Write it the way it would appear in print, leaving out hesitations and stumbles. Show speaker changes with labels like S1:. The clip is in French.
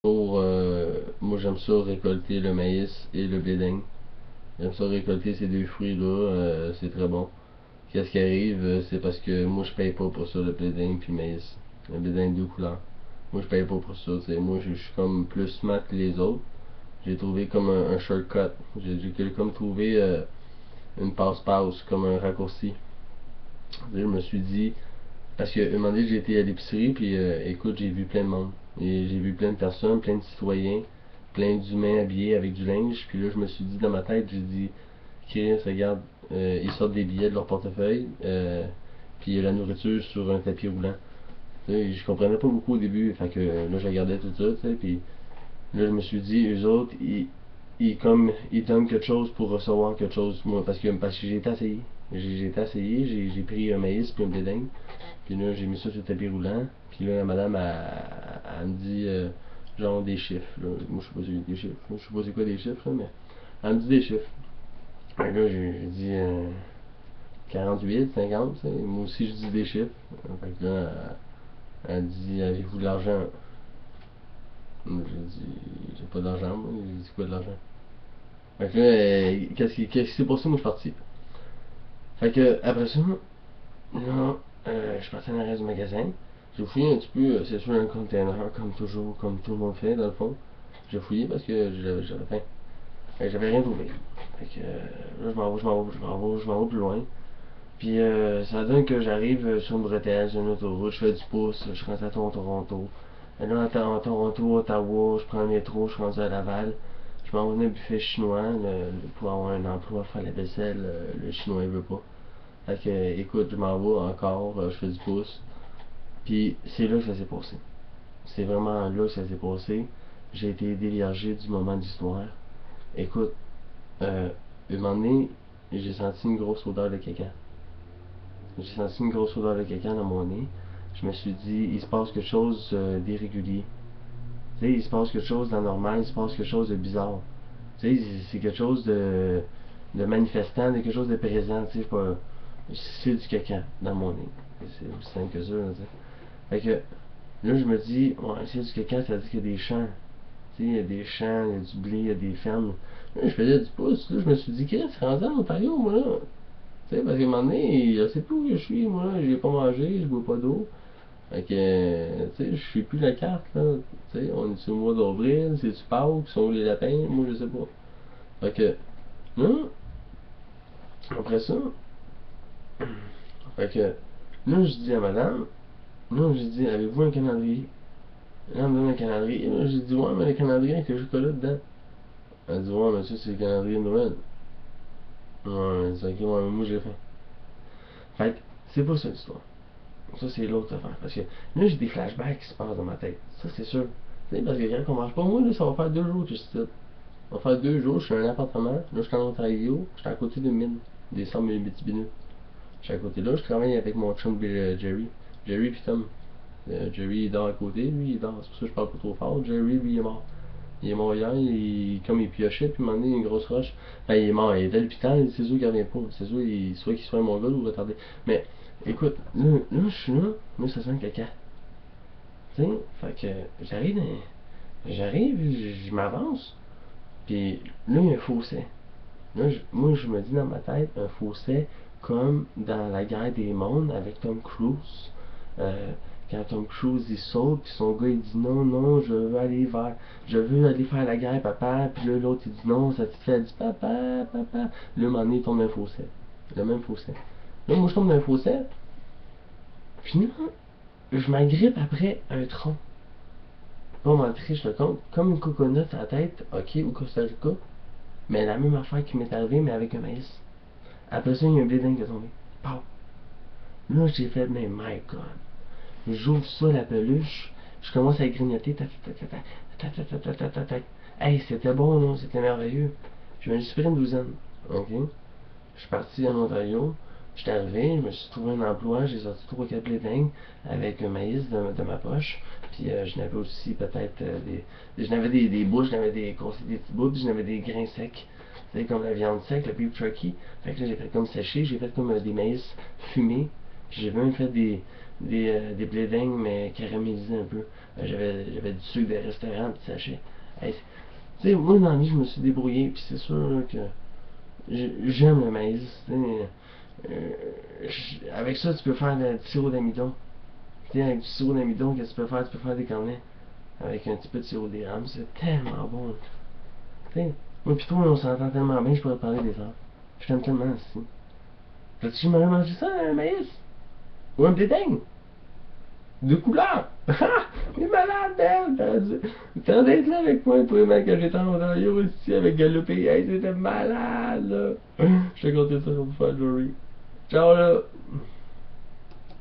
S1: Moi j'aime ça récolter le maïs et le blé d'Inde. J'aime ça récolter ces deux fruits-là, c'est très bon. Qu'est-ce qui arrive, c'est parce que moi je paye pas pour ça, le blé d'Inde puis le maïs. Le blé d'Inde deux couleurs. Moi je paye pas pour ça, moi je suis comme plus smart que les autres. J'ai trouvé comme un shortcut. J'ai comme trouvé une passe-passe, comme un raccourci. Je me suis dit, parce que un moment donné j'ai été à l'épicerie puis écoute, j'ai vu plein de monde. Et j'ai vu plein de personnes, plein de citoyens, plein d'humains habillés avec du linge. Puis là je me suis dit dans ma tête, j'ai dit, Chris, regarde, ils sortent des billets de leur portefeuille, puis il y a la nourriture sur un tapis roulant. T'sais, je comprenais pas beaucoup au début, fait que là je regardais tout ça, puis là je me suis dit, eux autres, ils donnent quelque chose pour recevoir quelque chose, moi, parce que j'ai été essayé. J'ai été essayé, j'ai pris un maïs puis un blé d'Inde, puis là j'ai mis ça sur le tapis roulant, puis là la madame elle me dit genre des chiffres, là. Moi je sais pas si c'est des chiffres, je sais pas c'est quoi des chiffres, là, mais elle me dit des chiffres. Fait que là j'ai dit 48, 50, t'sais. Moi aussi je dis des chiffres. Fait que là elle dit avez-vous de l'argent? Moi j'ai dit j'ai pas d'argent, moi. J'ai dit quoi de l'argent? Fait que là, qu'est-ce qui s'est passé? Moi je suis parti. Fait que après ça, là, je suis parti dans le reste du magasin. J'ai fouillé un petit peu, c'est sûr, un container, comme toujours, comme tout le monde fait, dans le fond. J'ai fouillé parce que j'avais faim. Fait que j'avais rien trouvé. Fait que là, je m'en vais plus loin. Puis ça donne que j'arrive sur une bretelle, sur une autoroute, je fais du pouce, je rentre à Toronto. Et là, en Toronto, Ottawa, je prends le métro, je suis rendu à Laval. Je m'en vais dans un buffet chinois pour avoir un emploi, faire la vaisselle, le chinois il veut pas. Fait que, écoute, je m'en vais encore, je fais du pouce. Puis c'est là que ça s'est passé. C'est vraiment là que ça s'est passé. J'ai été déviergé du moment d'histoire. Écoute, un moment donné, j'ai senti une grosse odeur de caca. J'ai senti une grosse odeur de caca dans mon nez. Je me suis dit, il se passe quelque chose d'irrégulier. Tu sais, il se passe quelque chose d'anormal, il se passe quelque chose de bizarre. Tu sais, c'est quelque chose de manifestant, de quelque chose de présent. Tu sais, pas, c'est du caca dans mon nez. C'est aussi simple que ça. Là, fait que là, je me dis, ouais, c'est du caca, ça veut dire qu'il y a des champs. Tu sais, il y a des champs, il y a du blé, il y a des fermes. Là, je faisais du pouce. Là, je me suis dit, qu'est-ce que c'est rendu en Ontario, moi, là? Tu sais, parce qu'à un moment donné, je sais plus où je suis, moi, là, j'ai pas mangé, je bois pas d'eau. Fait que, tu sais, je suis plus la carte, là. Tu sais, on est sur le mois d'avril, c'est du Pâques, sont où les lapins, moi, je sais pas. Fait que, là, après ça, fait que, là, je dis à madame, là, je dis, avez-vous un calendrier? Là, elle me donne un calendrier. Là, j'ai dit, ouais, mais le calendrier avec le chocolat dedans. Elle dit, ouais, mais ça, c'est le calendrier de Noël. Ouais, c'est ok, ouais, mais moi, j'ai faim. Fait que, c'est pas ça l'histoire. Ça, c'est l'autre affaire. Parce que là, j'ai des flashbacks qui se passent dans ma tête. Ça, c'est sûr. Tu sais, parce que quand on marche pas, moi, là, ça va faire 2 jours que je suis là. Ça va faire 2 jours, je suis dans un appartement. Là, je suis en Ontario. Je suis à côté d'une mine. Des sables multibineux. Je suis à côté là, je travaille avec mon chum Jerry. Jerry puis Tom. Jerry, il dort à côté. Lui, il dort. C'est pour ça que je parle pas trop fort. Jerry, lui, il est mort. Il est mort hier, comme il piochait, puis il m'a donné une grosse roche. Enfin, il est mort, il est à l'hôpital, c'est sûr qu'il revient pas. C'est sûr, soit qu'il soit mon gars ou retardé. Mais, écoute, là, je suis là, ça sent caca. Tu sais, fait que j'arrive, je m'avance, puis là, il y a un fossé. Là, moi, je me dis dans ma tête, un fossé comme dans la guerre des mondes avec Tom Cruise. Euh, quand Tom Cruise il saute, puis son gars il dit non, non, je veux aller faire la guerre, papa. Puis là, l'autre il dit non, sa petite fille elle dit papa, papa. Là, un moment donné, il tombe dans un fossé. Le même fossé. Là, moi, je tombe dans un fossé, puis là, je m'agrippe après un tronc. Pas m'entrer, je le compte, comme une coconut à la tête, ok, au Costa Rica. Mais la même affaire qui m'est arrivée, mais avec un maïs. Après ça, il y a un blé d'Inde qui est tombé. Pow! Là, j'ai fait, mais my god. J'ouvre ça, la peluche. Je commence à grignoter. Hey, c'était bon, non? C'était merveilleux. Je me suis pris une douzaine. Ok? Je suis parti en Ontario. J'étais arrivé, je me suis trouvé un emploi. J'ai sorti 3-4 blés d'Inde avec un maïs de ma poche. Puis je n'avais aussi peut-être des. Je n'avais des bouts, je n'avais des petits bouts, puis je n'avais des grains secs. C'est comme la viande sec, le beef turkey. Fait que là, j'ai fait comme sécher, j'ai fait comme des maïs fumés. J'ai même fait
S2: des blédings, mais caramélisés un peu. J'avais du sucre des restaurants, petit sachet. Hey, tu sais, moi, dans la vie, je me suis débrouillé, puis c'est sûr là, que j'aime le maïs. Avec ça, tu peux faire du sirop d'amidon. Tu sais, avec du sirop d'amidon, qu'est-ce que tu peux faire? Tu peux faire des cornets avec un petit peu de sirop d'érable. C'est tellement bon. Tu sais, moi pis toi, on s'entend tellement bien, je pourrais te parler des heures. Je t'aime tellement aussi. T'as-tu jamais mangé ça, un maïs? Ou un bléding? De couleur! Il est malade, man! T'aurais dû être là avec moi, toi, mec, quand j'étais en Ontario aussi, avec Galopé. Hey, c'était malade, là! Je te comptais ça une fois, Jory. Ciao, là!